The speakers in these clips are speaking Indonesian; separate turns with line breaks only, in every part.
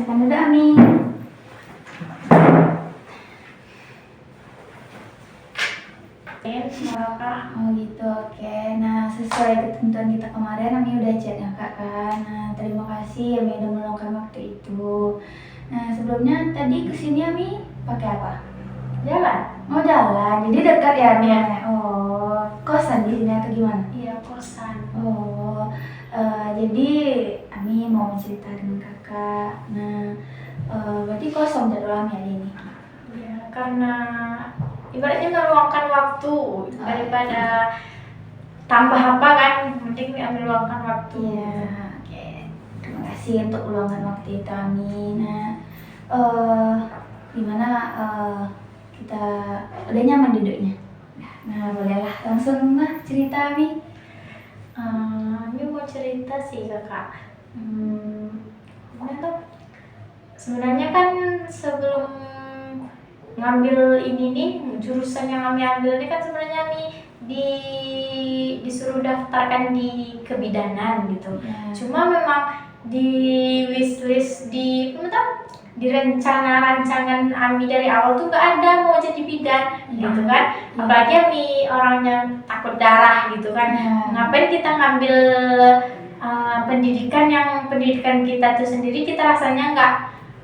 Masakan dulu Ami. Oh gitu, oke. Nah, sesuai ketentuan kita kemarin, Ami udah chat ya kak kan. Nah, terima kasih Ami udah meluangkan waktu itu. Nah, sebelumnya tadi kesini Ami pakai apa?
Jalan.
Oh jalan, jadi dekat ya Ami?
Iya.
Oh, kosan di sini atau gimana?
Iya, kosan.
Oh, jadi Ami mau cerita dengan kakak. Nah, berarti kosong jadwal Ami hari ini.
Ya, karena ibaratnya meluangkan waktu daripada tambah apa kan, mending meluangkan waktu.
Iya, oke. Terima kasih untuk meluangkan waktu itu Ami. Nah, gimana kita udah nyaman duduknya? Nah, bolehlah langsung cerita Ami.
Ini mau cerita sih kakak. Gimana tuh? Sebenarnya kan sebelum ngambil ini nih, jurusan yang kami ambil ini kan sebenarnya kami disuruh daftarkan di kebidanan gitu.
Ya.
Cuma memang di wishlist di rancangan Ami dari awal tuh gak ada mau jadi bidan gitu kan. Apalagi Ami orangnya takut darah gitu kan. Ngapain kita ngambil pendidikan kita tuh sendiri, kita rasanya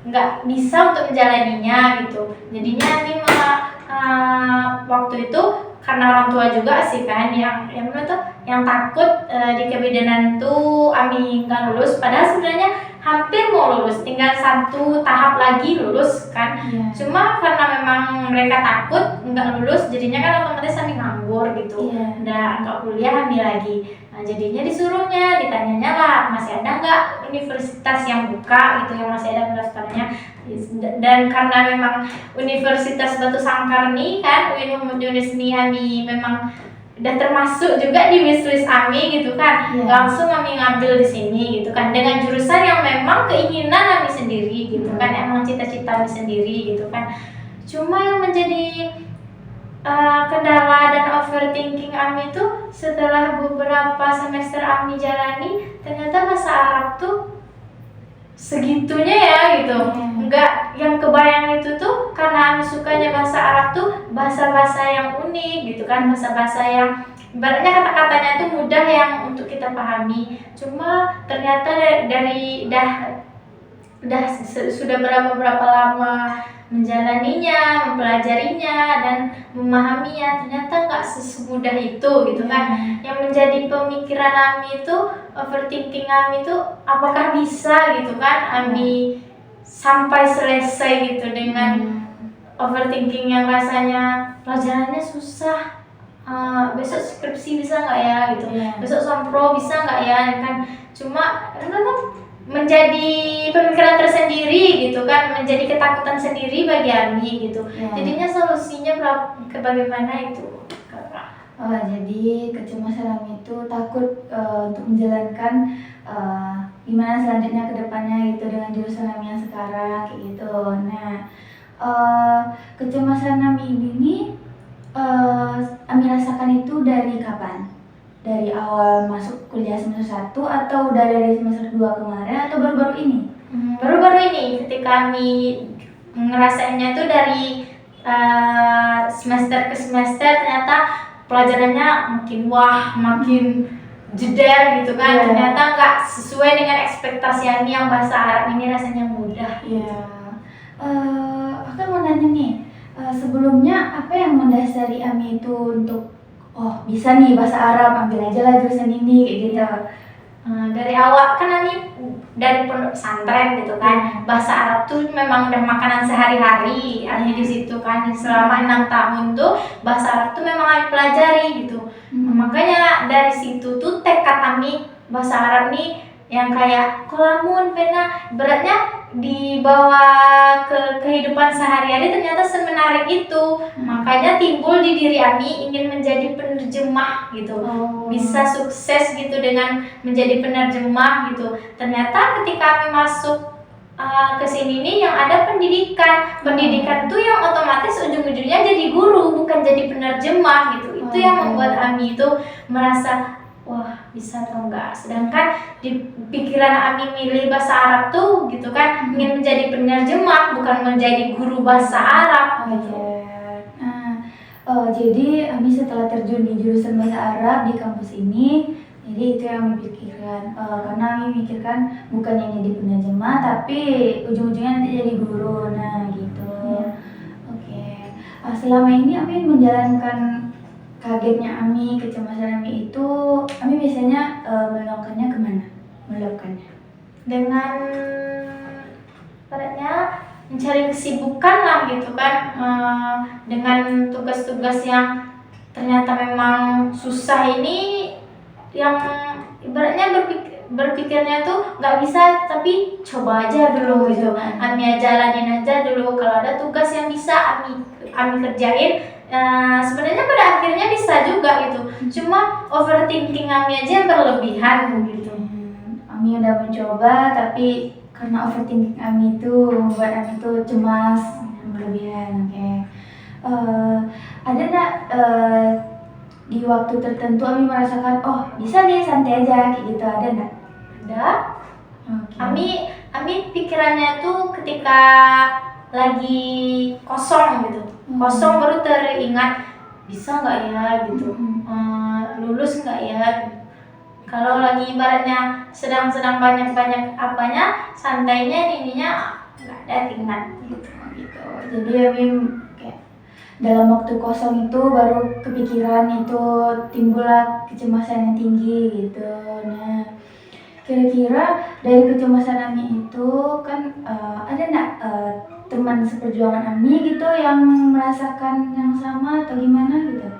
nggak bisa untuk menjalaninya gitu. Jadinya Ami waktu itu karena orang tua juga sih kan yang takut di kebidanan tuh Ami nggak lulus, padahal sebenarnya hampir mau lulus, tinggal satu tahap lagi lulus kan. Cuma karena memang mereka takut nggak lulus, jadinya kan otomatis Ami nganggur gitu. Nggak kuliah Ami lagi. Nah, jadinya disuruhnya, ditanyanya lah masih ada nggak universitas yang buka gitu, yang masih ada pendaftarannya. Dan karena memang Universitas Batu Sangkar nih kan, UIN Muhammad Yunus nih Ami memang udah termasuk juga di wishlist Ami gitu kan. Langsung Ami ngambil di sini gitu kan, dengan jurusan yang memang keinginan Ami sendiri gitu kan, emang cita-cita Ami sendiri gitu kan. Cuma yang menjadi kendala dan overthinking Ami tuh setelah beberapa semester Ami jalani, ternyata bahasa Arab tuh segitunya ya gitu. Enggak, yang kebayang itu tuh karena Ami sukanya bahasa Arab tuh bahasa-bahasa yang unik gitu kan, bahasa-bahasa yang ibaratnya kata-katanya tuh mudah yang untuk kita pahami. Cuma ternyata sudah berapa lama menjalaninya, mempelajarinya dan memahaminya, ternyata nggak semudah itu gitu kan. Yang menjadi pemikiran Ami itu, overthinking Ami itu, apakah bisa gitu kan Ami sampai selesai gitu dengan overthinking yang rasanya pelajarannya susah. Besok skripsi bisa nggak ya gitu, besok sompro bisa nggak ya kan. Cuma menjadi pemikiran tersendiri gitu kan, menjadi ketakutan sendiri bagi Ami gitu. Jadinya solusinya bagaimana itu kakak?
Jadi kecemasan Ami itu takut untuk menjalankan gimana selanjutnya ke depannya gitu dengan jurusan Ami yang sekarang kayak gitu. Nah, kecemasan Ami ini Ami rasakan itu dari kapan? Dari awal masuk kuliah semester 1 atau dari semester 2 kemarin atau baru-baru ini?
Baru-baru ini ketika Ami ngerasainnya tuh dari semester ke semester, ternyata pelajarannya makin jeder gitu kan. Ternyata nggak sesuai dengan ekspektasi Ami yang bahasa Arab ini rasanya mudah.
Aku mau nanya nih, sebelumnya apa yang mendasari Ami itu untuk bisa nih bahasa Arab, ambil aja lah jurusan ini kayak gitu?
Dari awal kan Ami dari pondok pesantren gitu kan, bahasa Arab tuh memang udah makanan sehari-hari Ami di situ kan. Selama 6 tahun tuh bahasa Arab tuh memang Ami pelajari gitu. Makanya dari situ tuh tekad Ami bahasa Arab nih yang kayak kolamun pena beratnya dibawa ke kehidupan sehari-hari, ternyata semenarik itu. Makanya timbul di diri Ami ingin menjadi penerjemah gitu. Bisa sukses gitu dengan menjadi penerjemah gitu. Ternyata ketika Ami masuk ke sini nih yang ada pendidikan tuh yang otomatis ujung-ujungnya jadi guru, bukan jadi penerjemah gitu. Itu yang membuat Ami itu merasa wah bisa atau enggak. Sedangkan di pikiran Ami milih bahasa Arab tuh gitu kan, ingin menjadi penerjemah bukan menjadi guru bahasa Arab gitu.
Jadi Ami setelah terjun di jurusan bahasa Arab di kampus ini, jadi itu yang Ami pikirkan. Karena Ami mikirkan bukannya jadi penerjemah, tapi ujung-ujungnya nanti jadi guru. Nah gitu. Oke. Selama ini Ami menjalankan kagetnya Ami, kecemasan Ami itu, Ami biasanya meluapkannya kemana? Meluapkannya
Dengan ibaratnya mencari kesibukan lah gitu kan, dengan tugas-tugas yang ternyata memang susah ini, yang ibaratnya berpikirnya tuh nggak bisa tapi coba aja dulu gitu. Ami jalanin aja dulu, kalau ada tugas yang bisa Ami kerjain, sebenarnya pada akhirnya bisa juga gitu. Cuma overthinking Ami aja yang berlebihan gitu.
Ami udah mencoba tapi karena overthinking Ami itu membuat Ami itu cemas berlebihan. Ada nggak di waktu tertentu Ami merasakan bisa nih santai aja kayak gitu, ada nggak?
Ada. Ami pikirannya tuh ketika lagi kosong gitu, kosong baru teringat bisa nggak ya gitu, lulus nggak ya. Kalau lagi ibaratnya sedang banyak apanya, santainya ininya nggak ada tingkat gitu.
Jadi Ami kayak dalam waktu kosong itu baru kepikiran itu, timbullah kecemasan yang tinggi gitu. Nah, kira-kira dari kecemasan Ami itu kan ada nggak teman seperjuangan Ami gitu yang merasakan yang sama atau gimana gitu?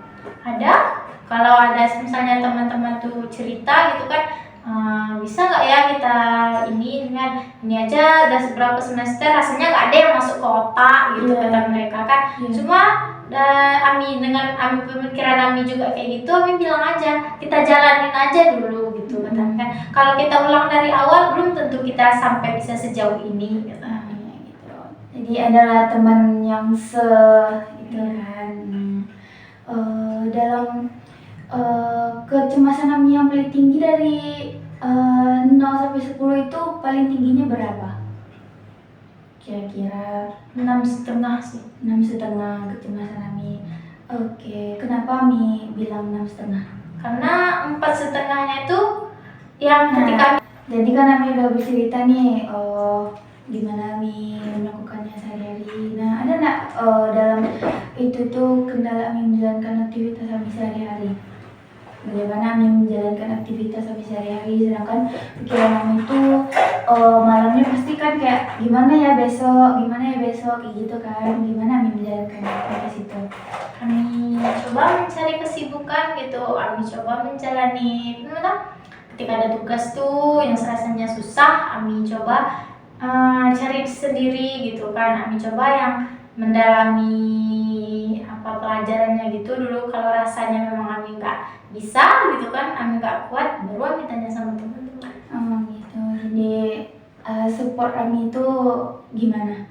Ada. Kalau ada misalnya teman-teman tuh cerita gitu kan, bisa nggak ya kita ini dengan ini aja udah seberapa semester rasanya nggak ada yang masuk ke otak gitu, kata mereka kan. Cuma Ami dengan pemikiran Ami juga kayak gitu, Ami bilang aja kita jalanin aja dulu gitu, kata kan. Kalau kita ulang dari awal belum tentu kita sampai bisa sejauh ini gitu.
Jadi adalah teman yang itu kan. Dalam kecemasan Ami yang paling tinggi dari 0 sampai 10 itu paling tingginya berapa? Kira-kira
6,5 sih.
6,5 kecemasan Ami. Oke, kenapa Ami bilang 6,5?
Karena 4,5-nya itu yang ketika
jadi kan Ami udah bercerita nih gimana Ami melakukannya sehari-hari. Nah, ada nggak dalam itu tuh kendala Ami menjalankan aktivitas Ami sehari-hari? Bagaimana Ami menjalankan aktivitas Ami sehari-hari, sedangkan pikiran Ami itu malamnya pasti kan kayak gimana ya besok kayak gitu kan. Gimana Ami menjalankan aktivitas itu?
Ami coba mencari kesibukan gitu, Ami coba menjalani ketika ada tugas tuh yang rasanya susah, Ami coba cari sendiri gitu kan. Ami coba yang mendalami apa pelajarannya gitu dulu. Kalau rasanya memang Ami nggak bisa gitu kan, Ami nggak kuat, baru Ami tanya sama teman-teman.
Gitu. Jadi support Ami itu gimana?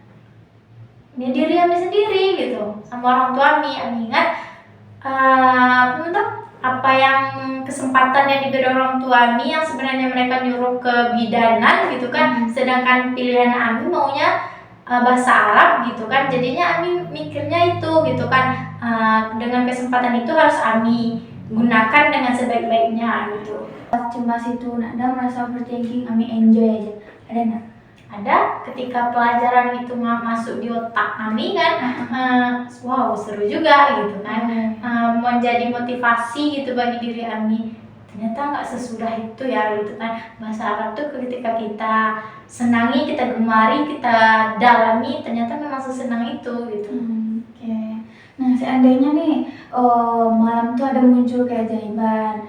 Ya diri Ami sendiri gitu, sama orang tua Ami. Ami ingat apa yang kesempatan yang diberi orang tua Ami yang sebenarnya mereka nyuruh ke bidanan gitu kan, sedangkan pilihan Ami maunya bahasa Arab gitu kan. Jadinya Ami mikirnya itu gitu kan, dengan kesempatan itu harus Ami gunakan dengan sebaik-baiknya gitu.
Cemas itu ada merasa overthinking, Ami enjoy aja, ada nggak?
Ada, ketika pelajaran itu masuk di otak Ami kan, wow seru juga gitu kan, menjadi motivasi gitu bagi diri Ami. Ternyata nggak sesudah itu ya gitu kan. Bahasa Arab tuh ketika kita senangi, kita gemari, kita dalami, ternyata memang sesenang itu gitu.
Nah, seandainya nih malam tuh ada muncul keajaiban,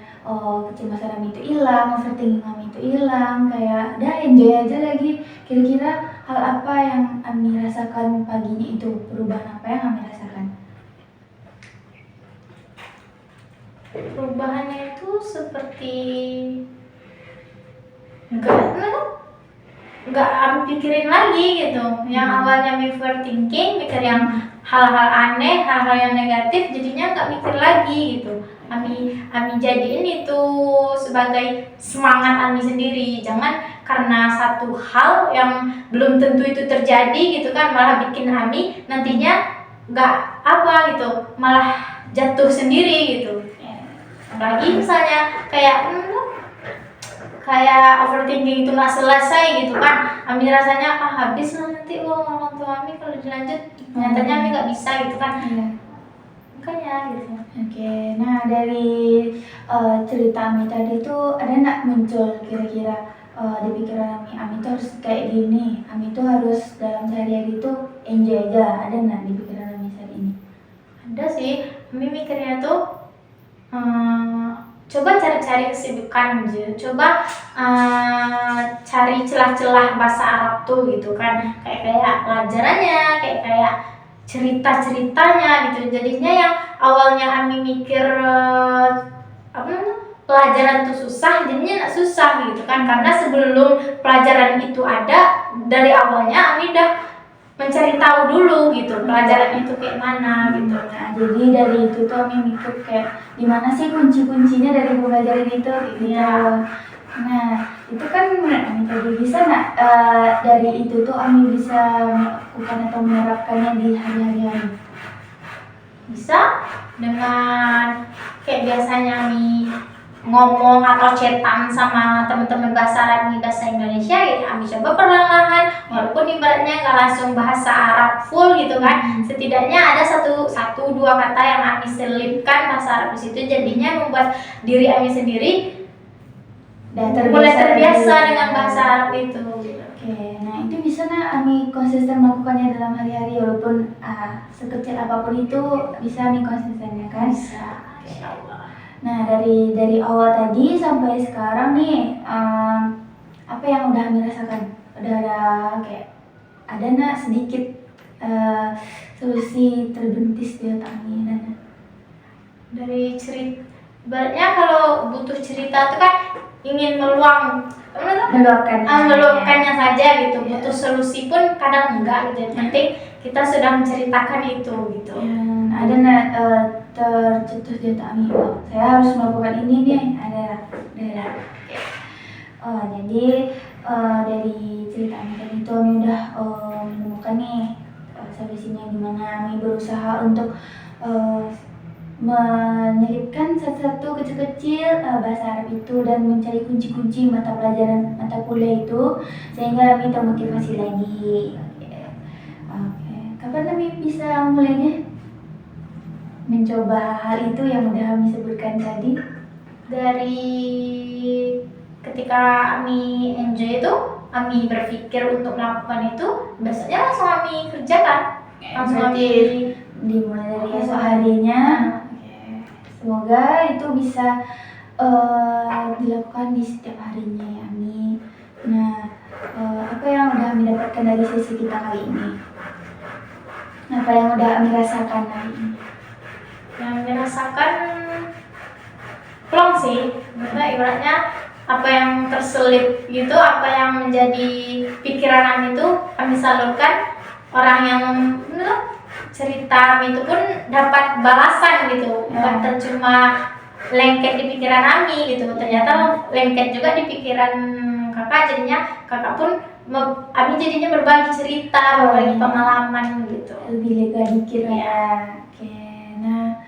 kecemasan Ami itu hilang, overthinking Ami itu hilang, kayak udah enjoy aja lagi. Kira-kira hal apa yang Ami rasakan paginya itu? Perubahan apa yang Ami rasakan?
Perubahannya itu seperti enggak nggak Ami pikirin lagi gitu. Yang awalnya Ami overthinking, mikir yang hal-hal aneh, hal-hal yang negatif, jadinya nggak mikir lagi gitu. Ami jadiin itu sebagai semangat Ami sendiri. Jangan karena satu hal yang belum tentu itu terjadi gitu kan, malah bikin Ami nantinya nggak apa gitu, malah jatuh sendiri gitu. Apalagi misalnya kayak overthinking itu nggak selesai gitu kan, Ami rasanya habis lah nanti orang tua Ami kalau dilanjut, nyatanya Ami nggak bisa gitu kan.
Iya.
Makanya gitu.
Oke, nah dari cerita Ami tadi tuh ada nggak muncul kira-kira di pikiran Ami tuh harus kayak gini, Ami tuh harus dalam sehari-hari tuh enjoy aja, ada nggak di pikiran Ami saat ini?
Ada sih, Ami mikirnya tuh coba cari-cari kesibukan gitu, coba cari celah-celah bahasa Arab tuh gitu kan, kayak pelajarannya, kayak cerita-ceritanya gitu. Jadinya yang awalnya Ami mikir pelajaran tuh susah, jadinya nggak susah gitu kan, karena sebelum pelajaran itu ada, dari awalnya Ami udah mencari tahu dulu gitu pelajaran itu kayak mana gitu.
Nah, jadi dari itu tuh Ami mikir kayak gimana sih kunci-kuncinya dari pembelajaran itu gitu.
Iya.
Nah, itu kan menurut Ami tadi bisa nggak dari itu tuh Ami bisa melakukan atau menerapkannya di hari-hari Ami?
Bisa dengan kayak biasanya Ami ngomong atau chatan sama teman-teman bahasa Arab di bahasa Indonesia ya, Ami coba perlahan-lahan, walaupun ibaratnya nggak langsung bahasa Arab full gitu kan, setidaknya ada satu dua kata yang Ami selipkan bahasa Arab di situ, jadinya membuat diri Ami sendiri mulai terbiasa dengan bahasa Arab itu.
Oke, nah itu bisa nggak Ami konsisten melakukannya dalam hari-hari, walaupun sekecil apapun itu bisa Ami konsisten ya kan?
Bisa, insya Allah.
Nah dari awal tadi sampai sekarang nih apa yang udah Ami rasakan? Udah ada kayak ada nggak sedikit solusi terbentis di otak Ami?
Dari cerita, ibaratnya kalau butuh cerita itu kan ingin meluapkannya saja gitu. Butuh solusi pun kadang enggak gitu. Yang penting kita sudah menceritakan itu gitu.
Ada nggak tercetus di otak Ami, saya harus melakukan ini nih, ada. Jadi dari cerita Ami tadi itu Ami udah menemukan nih solusinya, gimana Ami berusaha untuk menyelipkan satu-satu kecil-kecil bahasa Arab itu dan mencari kunci-kunci mata pelajaran mata kuliah itu sehingga Ami termotivasi lagi. Oke. Kapan Ami bisa mulainya mencoba hal itu yang udah Ami sebutkan tadi?
Dari ketika Ami enjoy itu, Ami berpikir untuk melakukan itu, biasanya langsung Ami kerjakan. Langsung Ami
dimulai dari esok harinya. Semoga itu bisa dilakukan di setiap harinya ya Ami. Nah, apa yang udah Ami dapatkan dari sesi kita kali ini? Apa yang udah Ami rasakan hari ini?
Yang dirasakan plong sih, ibaratnya apa yang terselip gitu, apa yang menjadi pikiran Ami itu Ami salurkan. Orang yang cerita Ami itu pun dapat balasan gitu, bukan cuma lengket di pikiran Ami gitu, ternyata lengket juga di pikiran kakak, jadinya kakak pun Ami jadinya berbagi cerita, berbagi pengalaman gitu,
lebih lega dikit ya. Oke, nah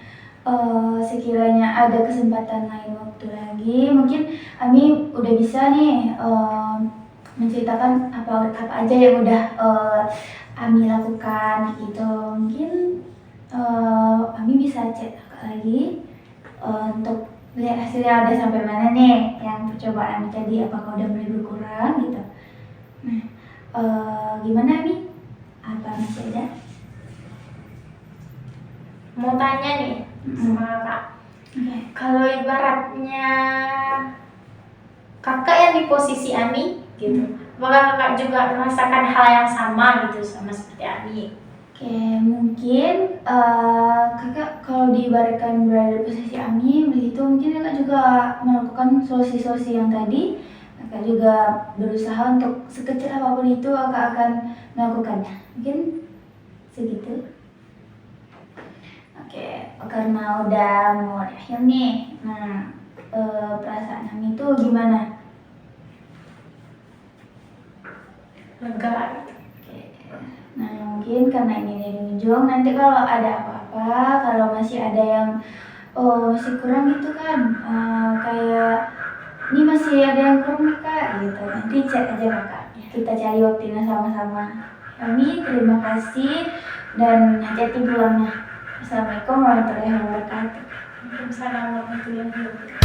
sekiranya ada kesempatan lain waktu lagi, mungkin Ami udah bisa nih menceritakan apa aja yang udah Ami lakukan gitu. Mungkin Ami bisa chat lagi untuk lihat hasilnya udah sampai mana nih yang percobaan Ami tadi, apakah udah mulai berkurang gitu. Nah, gimana Ami? Apa masih ada?
Mau tanya nih sama kakak, kalau ibaratnya kakak yang di posisi Ami gitu, apakah kakak juga merasakan hal yang sama gitu sama seperti Ami?
Oke, mungkin kakak kalau diibaratkan berada di posisi Ami begitu, mungkin kakak juga melakukan solusi-solusi yang tadi. Kakak juga berusaha untuk sekecil apapun itu kakak akan melakukannya. Mungkin segitu. Oke, karena udah mau di akhir nih. Nah, perasaan Ami itu gimana?
Lega.
Oke. Nah, mungkin karena ini dari ujung, nanti kalau ada apa-apa, kalau masih ada yang masih kurang gitu kan, kayak ini masih ada yang kurang nih kak, gitu. Nanti chat aja kakak, kita cari waktunya sama-sama. Kami terima kasih dan hati-hati pulangnya. Assalamualaikum warahmatullahi wabarakatuh.
Waalaikumsalam warahmatullahi wabarakatuh.